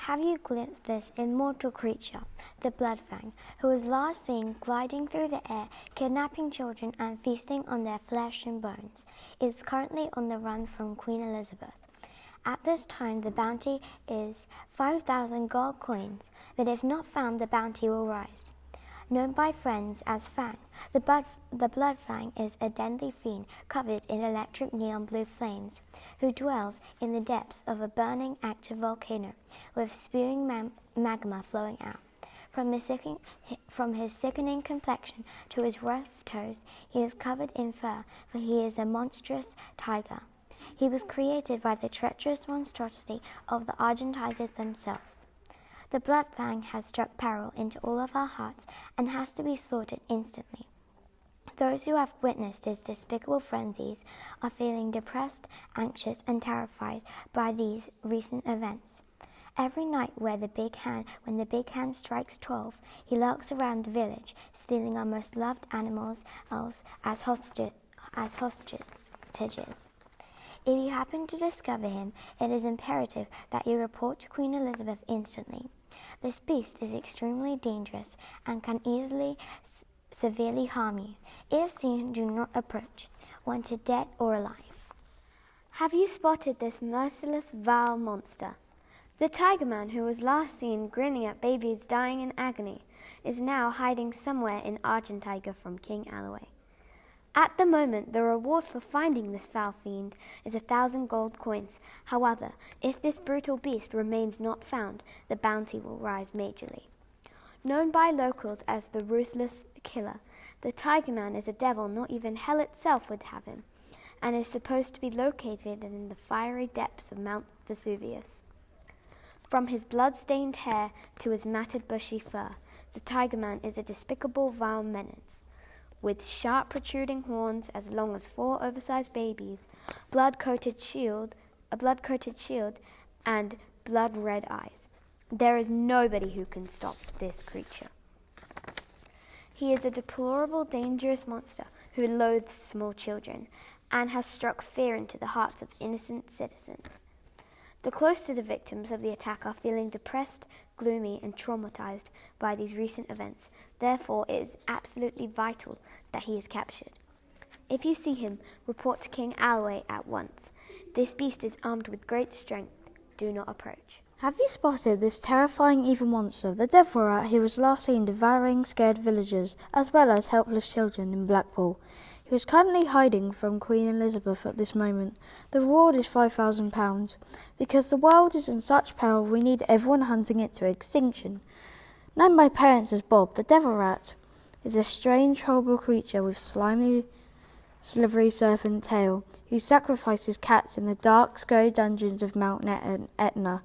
Have you glimpsed this immortal creature, the Bloodfang, who was last seen gliding through the air, kidnapping children and feasting on their flesh and bones? It is currently on the run from Queen Elizabeth. At this time, the bounty is 5,000 gold coins, but if not found, the bounty will rise. Known by friends as Fang, the Bloodfang is a deadly fiend covered in electric neon blue flames, who dwells in the depths of a burning active volcano with spewing magma flowing out. From his sickening complexion to his rough toes, he is covered in fur, for he is a monstrous tiger. He was created by the treacherous monstrosity of the Argentigers themselves. The Bloodfang has struck peril into all of our hearts and has to be slaughtered instantly. Those who have witnessed his despicable frenzies are feeling depressed, anxious, and terrified by these recent events. Every night when the big hand strikes 12, he lurks around the village, stealing our most loved animals as hostages. If you happen to discover him, it is imperative that you report to Queen Elizabeth instantly. This beast is extremely dangerous and can easily severely harm you. If seen, do not approach, wanted dead or alive. Have you spotted this merciless, vile monster? The tiger man who was last seen grinning at babies dying in agony is now hiding somewhere in Argentiger from King Alloway. At the moment, the reward for finding this foul fiend is 1,000 gold coins. However, if this brutal beast remains not found, the bounty will rise majorly. Known by locals as the Ruthless Killer, the Tiger Man is a devil not even hell itself would have him, and is supposed to be located in the fiery depths of Mount Vesuvius. From his blood-stained hair to his matted bushy fur, the Tiger Man is a despicable, vile menace. With sharp protruding horns as long as 4 oversized babies, a blood-coated shield, and blood-red eyes. There is nobody who can stop this creature. He is a deplorable, dangerous monster who loathes small children and has struck fear into the hearts of innocent citizens. The close to the victims of the attack are feeling depressed, gloomy, and traumatized by these recent events. Therefore, it is absolutely vital that he is captured. If you see him, report to King Alloway at once. This beast is armed with great strength. Do not approach. Have you spotted this terrifying evil monster, the devil rat who was last seen devouring scared villagers, as well as helpless children in Blackpool? He was currently hiding from Queen Elizabeth at this moment. The reward is £5,000. Because the world is in such peril, we need everyone hunting it to extinction. Known by parents as Bob, the devil rat is a strange, horrible creature with slimy, slithery serpent tail, who sacrifices cats in the dark, scary dungeons of Mount Etna.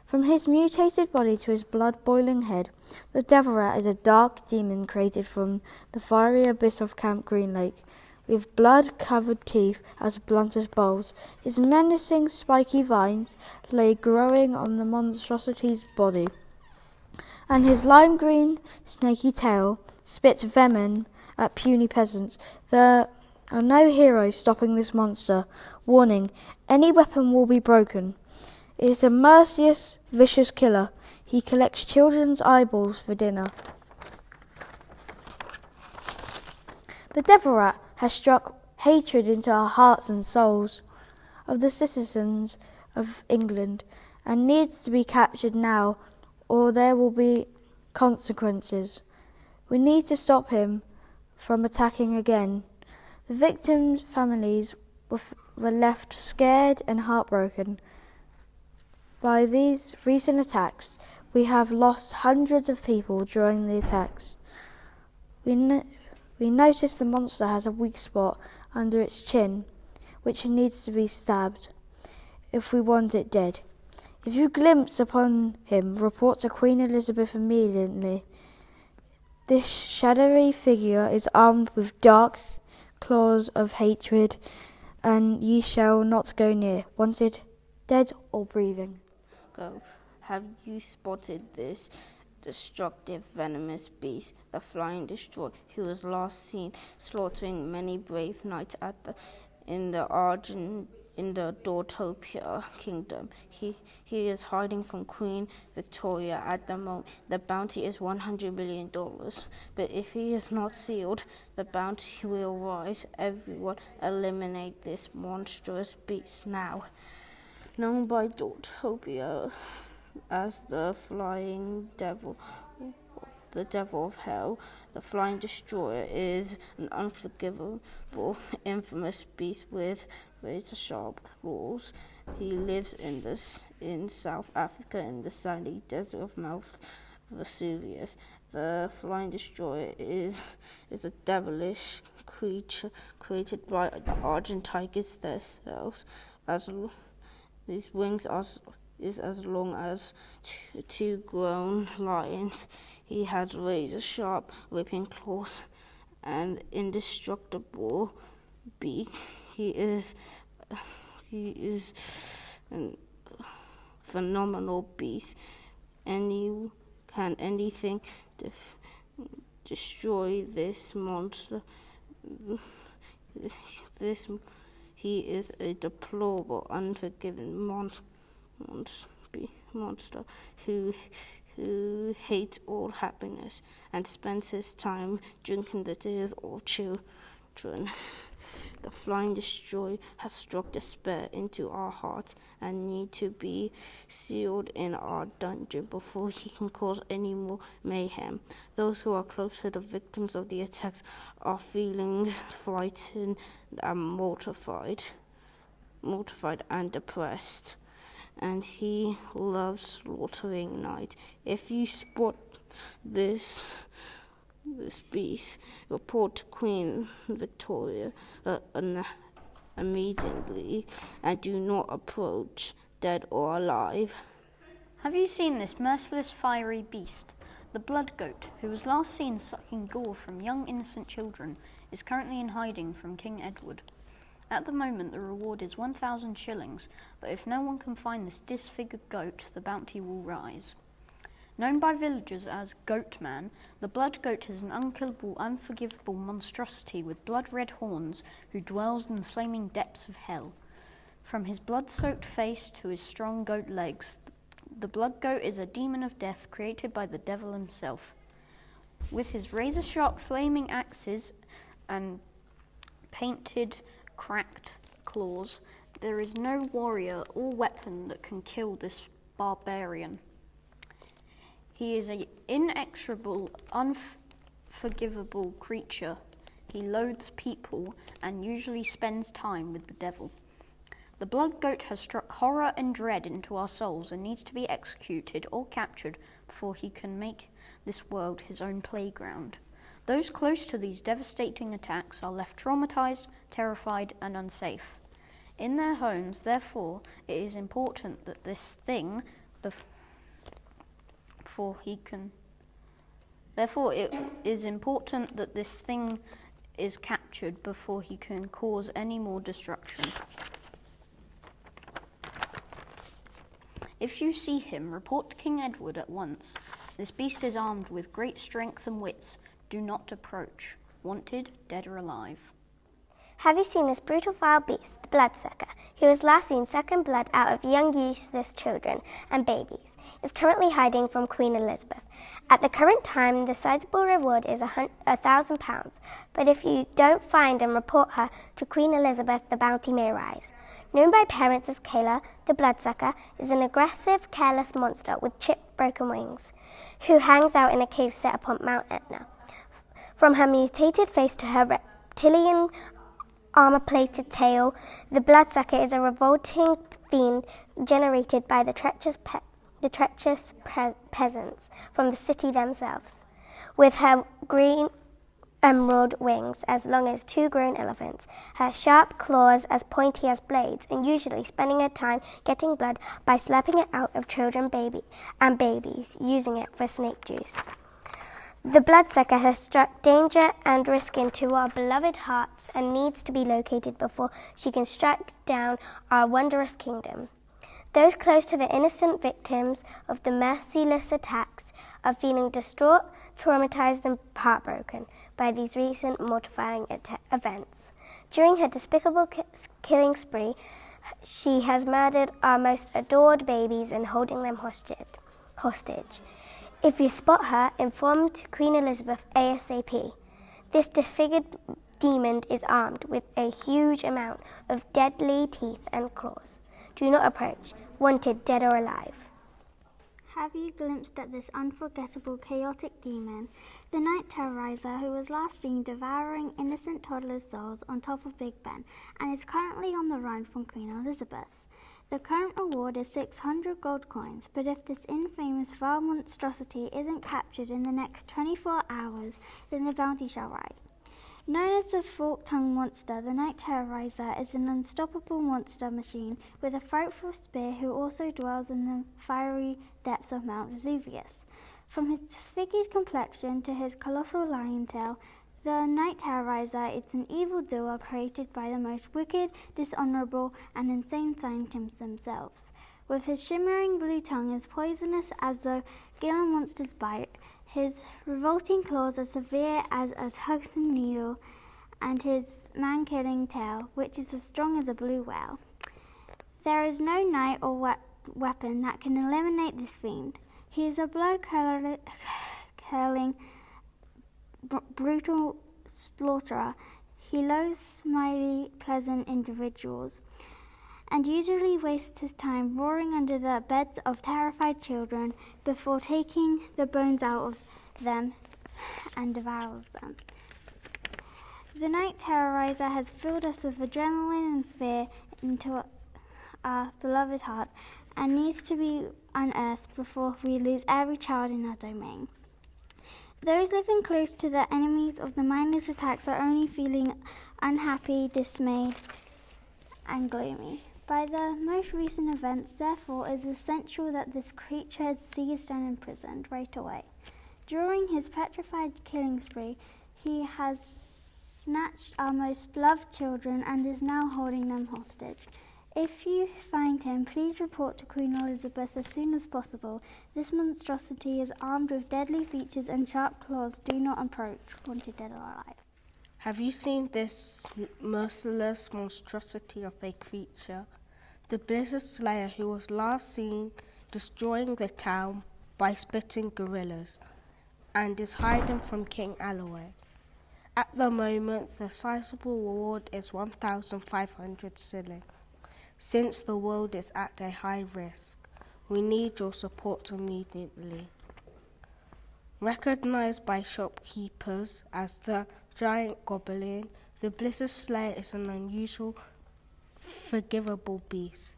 From his mutated body to his blood-boiling head, the devil rat is a dark demon created from the fiery abyss of Camp Green Lake. With blood-covered teeth as blunt as bowls, his menacing spiky vines lay growing on the monstrosity's body, and his lime-green snaky tail spits venom at puny peasants. There are no heroes stopping this monster. Warning, any weapon will be broken. It is a merciless, vicious killer. He collects children's eyeballs for dinner. The devil rat has struck hatred into our hearts and souls of the citizens of England and needs to be captured now, or there will be consequences. We need to stop him from attacking again. The victims' families were left scared and heartbroken. By these recent attacks, we have lost hundreds of people during the attacks. We notice the monster has a weak spot under its chin, which needs to be stabbed if we want it dead. If you glimpse upon him, report to Queen Elizabeth immediately. This shadowy figure is armed with dark claws of hatred, and ye shall not go near, wanted dead or breathing. Have you spotted this destructive, venomous beast, the Flying Destroyer, who was last seen slaughtering many brave knights in in the Dortopia kingdom. He is hiding from Queen Victoria at the moment. The bounty is $100 million, but if he is not sealed, the bounty will rise. Everyone eliminate this monstrous beast now. Known by Dortopia as the Flying Devil, the Devil of Hell, the Flying Destroyer is an unforgivable, infamous beast with razor-sharp claws. He lives in South Africa in the sandy desert of Mount Vesuvius. The Flying Destroyer is a devilish creature created by the Argentigers themselves. These wings is as long as two grown lions. He has razor-sharp ripping claws and indestructible beak. He is a phenomenal beast. Can anything destroy this monster? He is a deplorable, unforgiving monster who hates all happiness and spends his time drinking the tears of children. The Flying Destroyer has struck despair into our hearts and need to be sealed in our dungeon before he can cause any more mayhem. Those who are close to the victims of the attacks are feeling frightened and mortified and depressed. And he loves slaughtering night. If you spot this beast, report to Queen Victoria immediately, and do not approach, dead or alive. Have you seen this merciless fiery beast? The blood goat, who was last seen sucking gore from young innocent children, is currently in hiding from King Edward. At the moment, the reward is 1,000 shillings, but if no one can find this disfigured goat, the bounty will rise. Known by villagers as Goat Man, the blood goat is an unkillable, unforgivable monstrosity with blood-red horns who dwells in the flaming depths of hell. From his blood-soaked face to his strong goat legs, the blood goat is a demon of death created by the devil himself. With his razor-sharp flaming axes and painted cracked claws, there is no warrior or weapon that can kill this barbarian. He is an inexorable, unforgivable creature. He loathes people and usually spends time with the devil. The blood goat has struck horror and dread into our souls and needs to be executed or captured before he can make this world his own playground. Those close to these devastating attacks are left traumatized, terrified, and unsafe. In their homes, therefore, it is important that this thing is captured before he can cause any more destruction. If you see him, report to King Edward at once. This beast is armed with great strength and wits. Do not approach. Wanted, dead or alive. Have you seen this brutal vile beast, the bloodsucker, who was last seen sucking blood out of young useless children and babies, is currently hiding from Queen Elizabeth. At the current time, the sizable reward is £1,000, but if you don't find and report her to Queen Elizabeth, the bounty may rise. Known by parents as Kayla, the bloodsucker is an aggressive, careless monster with chipped, broken wings, who hangs out in a cave set upon Mount Etna. From her mutated face to her reptilian armor-plated tail, the bloodsucker is a revolting fiend generated by the treacherous peasants from the city themselves. With her green emerald wings as long as 2 grown elephants, her sharp claws as pointy as blades, and usually spending her time getting blood by slurping it out of children and babies, using it for snake juice. The bloodsucker has struck danger and risk into our beloved hearts and needs to be located before she can strike down our wondrous kingdom. Those close to the innocent victims of the merciless attacks are feeling distraught, traumatized, and heartbroken by these recent mortifying events. During her despicable killing spree, She has murdered our most adored babies and holding them hostage. If you spot her, inform Queen Elizabeth ASAP. This disfigured demon is armed with a huge amount of deadly teeth and claws. Do not approach. Wanted dead or alive. Have you glimpsed at this unforgettable, chaotic demon, the Night Terrorizer, who was last seen devouring innocent toddlers' souls on top of Big Ben and is currently on the run from Queen Elizabeth? The current reward is 600 gold coins, but if this infamous vile monstrosity isn't captured in the next 24 hours, then the bounty shall rise. Known as the Fork-Tongued Monster, the Night Terrorizer is an unstoppable monster machine with a frightful spear who also dwells in the fiery depths of Mount Vesuvius. From his disfigured complexion to his colossal lion tail, the Night Terrorizer is an evildoer created by the most wicked, dishonorable, and insane scientists themselves. With his shimmering blue tongue as poisonous as the Gila monster's bite, his revolting claws are severe as a tungsten needle, and his man-killing tail, which is as strong as a blue whale. There is no knight or weapon that can eliminate this fiend. He is a blood-curdling, brutal slaughterer. He loathes smiley, pleasant individuals, and usually wastes his time roaring under the beds of terrified children before taking the bones out of them and devours them. The Night Terrorizer has filled us with adrenaline and fear into our beloved hearts and needs to be unearthed before we lose every child in our domain. Those living close to the enemies of the mindless attacks are only feeling unhappy, dismayed, and gloomy. By the most recent events, therefore, it is essential that this creature is seized and imprisoned right away. During his petrified killing spree, he has snatched our most loved children and is now holding them hostage. If you find him, please report to Queen Elizabeth as soon as possible. This monstrosity is armed with deadly features and sharp claws. Do not approach, wanted dead or alive. Have you seen this merciless monstrosity of a creature? The Blizzard Slayer who was last seen destroying the town by spitting gorillas and is hiding from King Alloway. At the moment, the sizable reward is 1,500 shillings. Since the world is at a high risk, we need your support immediately. Recognized by shopkeepers as the giant goblin, the Blizzard Slayer is an unusual, forgivable beast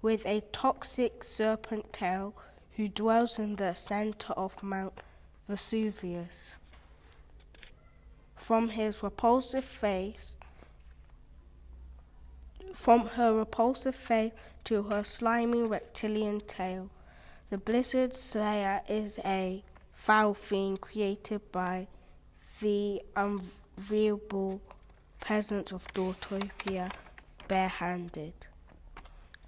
with a toxic serpent tail who dwells in the center of Mount Vesuvius. From her repulsive face to her slimy reptilian tail, the Blizzard Slayer is a foul fiend created by the unreadable peasants of Dortopia barehanded.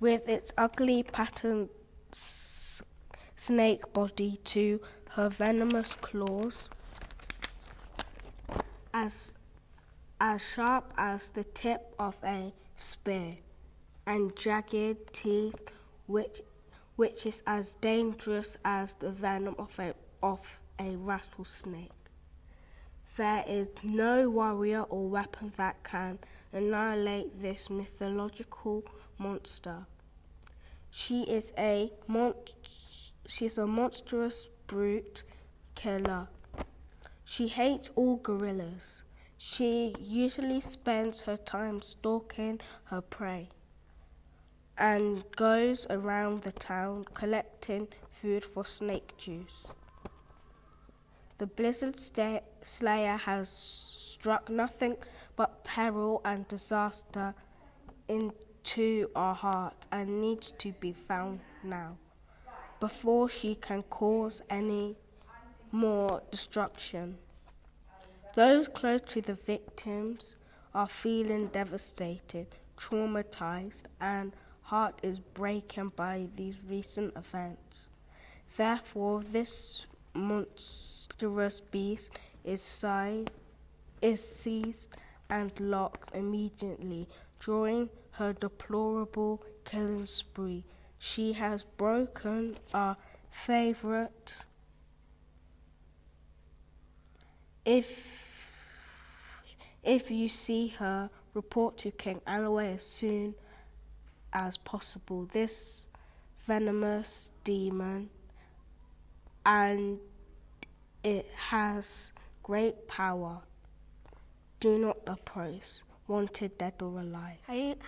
With its ugly patterned snake body to her venomous claws, as sharp as the tip of a spear, and jagged teeth which is as dangerous as the venom of a rattlesnake. There is no warrior or weapon that can annihilate this mythological monster. She is a monstrous brute killer. She hates all gorillas. She usually spends her time stalking her prey and goes around the town collecting food for snake juice. The Blizzard Slayer has struck nothing but peril and disaster into our heart and needs to be found now, before she can cause any more destruction. Those close to the victims are feeling devastated, traumatized, and heart is breaking by these recent events. Therefore, this monstrous beast is seized and locked immediately during her deplorable killing spree. She has broken our favourite. If you see her, report to King Alloway as soon as possible. This venomous demon, and it has great power. Do not approach. Wanted dead or alive.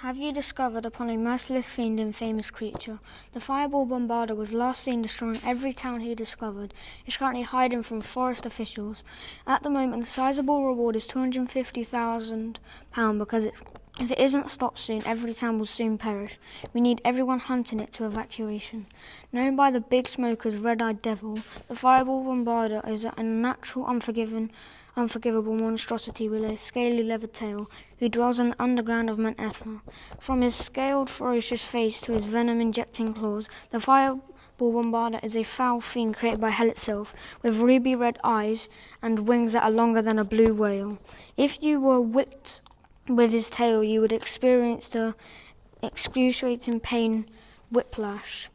Have you discovered upon a merciless fiend and famous creature? The fireball bombarder was last seen destroying every town he discovered. He's currently hiding from forest officials. At the moment, the sizable reward is £250,000 because if it isn't stopped soon, every town will soon perish. We need everyone hunting it to evacuation. Known by the big smoke as Red-Eyed Devil, the fireball bombarder is a unnatural, unforgivable monstrosity with a scaly leather tail, who dwells in the underground of Mount Etna. From his scaled, ferocious face to his venom-injecting claws, the fireball bombarder is a foul fiend created by hell itself, with ruby-red eyes and wings that are longer than a blue whale. If you were whipped with his tail, you would experience the excruciating pain whiplash.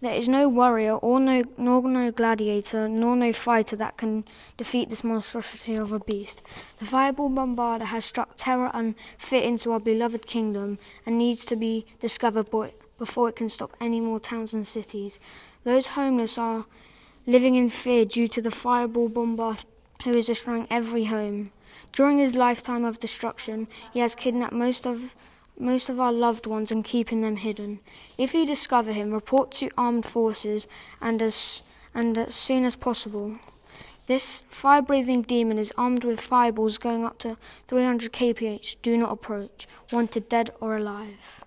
There is no warrior, nor no gladiator, nor no fighter that can defeat this monstrosity of a beast. The fireball bombarder has struck terror and fear into our beloved kingdom, and needs to be discovered before it can stop any more towns and cities. Those homeless are living in fear due to the fireball bombarder, who is destroying every home. During his lifetime of destruction, he has kidnapped most of our loved ones and keeping them hidden. If you discover him, report to armed forces and as soon as possible. This fire-breathing demon is armed with fireballs going up to 300 kph. Do not approach. Wanted dead or alive.